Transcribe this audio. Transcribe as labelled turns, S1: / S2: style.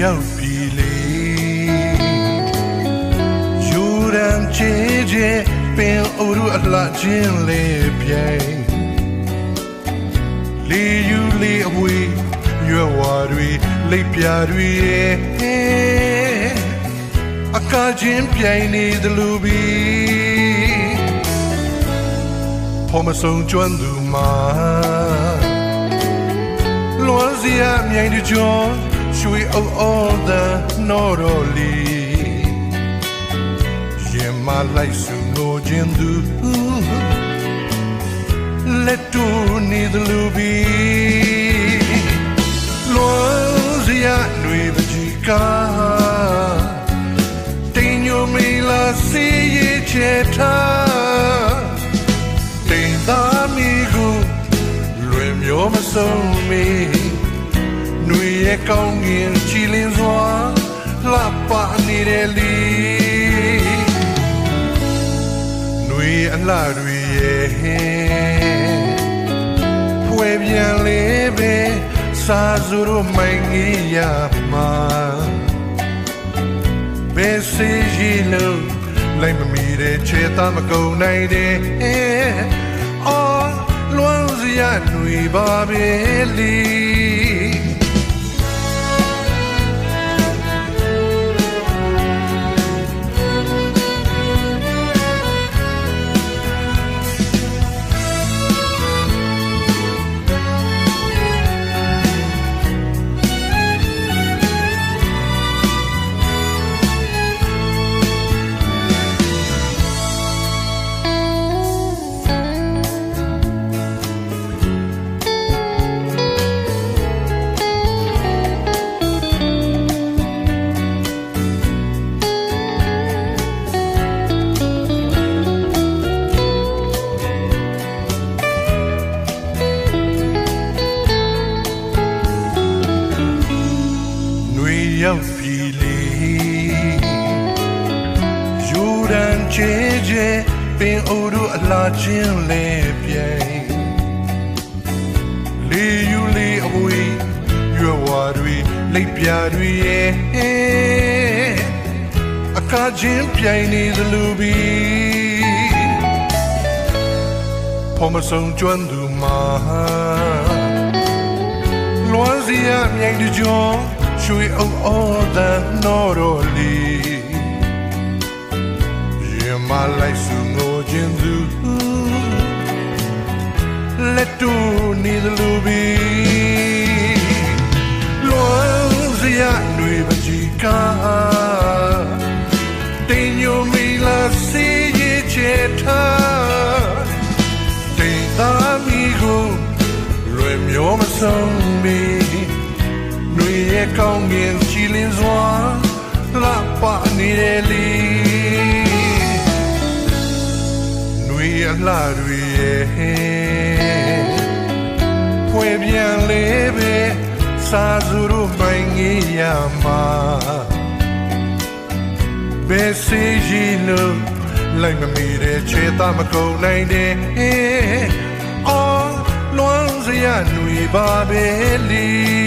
S1: ရောက်ပြီလေယူရန်ချေချေပင်အိုရူအလှချင်းလေးပြိုင်လေယူလေအဝေးရွယ်ဝါတွေလိပ်ပြာတွေအကားချင်းပြိုင်နေသလိုပြီဖော်မဆုံးကျွမ်းသူမှာလွန်စရာမြိုင်တကြောရွှေအုပ်အော်တဲ့နော်တော်လီရင်မလိုက်စုငိုခြင်းသူလက်တူနေသလိုပြီလွန်စရာတွေပကြီးကားတင်ညိုမေလာစီရဲ့ချေထားတင်သားမီကိုလွင်မျိုးမဆုံးမီနွေရဲ့ကောင်းငင်ချီလင်းစွာလှပနေတဲ့လီနွေအလှတွေရဲ့ဖွယ်ပြန်လေးပဲစာစုရမိုင်းကြီးရမှာဘယ်စီရီလုံးလိုက်မမီတဲ့ချေတာမကုန်နိုင်တဲ့အော်လွန်စရာຫນွေပါပဲလီရောက်ပြီလေယူရန်ချေချေပင်အိုရူအလှချင်းလေးပြိုင်လေယူလေအဝေးရွယ်ဝါတွေလိပ်ပြာတွေအခါချင်းပြိုင်နေသလိုပြီဖော်မဆုံးကျွမ်းသူမှာလွန်စရာမြိုင်တကြောရွှေအုပ်အော်တဲ့နော်တော်လီရင်မလိုက်စုငိုခြင်းသူလက်တူနေသလိုပြီလွန်စရာຫນွေပကြီးကားတင်ညိုမီလာစီရဲ့ချေထားတင်သားမီကိုလွယ်မျိုးမဆုံးမီနွေရဲ့ကောင်းငင်ချီလင်းစွာလှပနေတဲ့လီနွေအလှတွေရဲ့ဖွယ်ပြန်လေးပဲစာစုရမိုင်းကြီးရမှာဘယ်စီရီလို့လိုက်မမီတဲ့ချေတာမကုန်နိုင်တဲ့အော်လွန်စရာຫນွေပါပဲလီ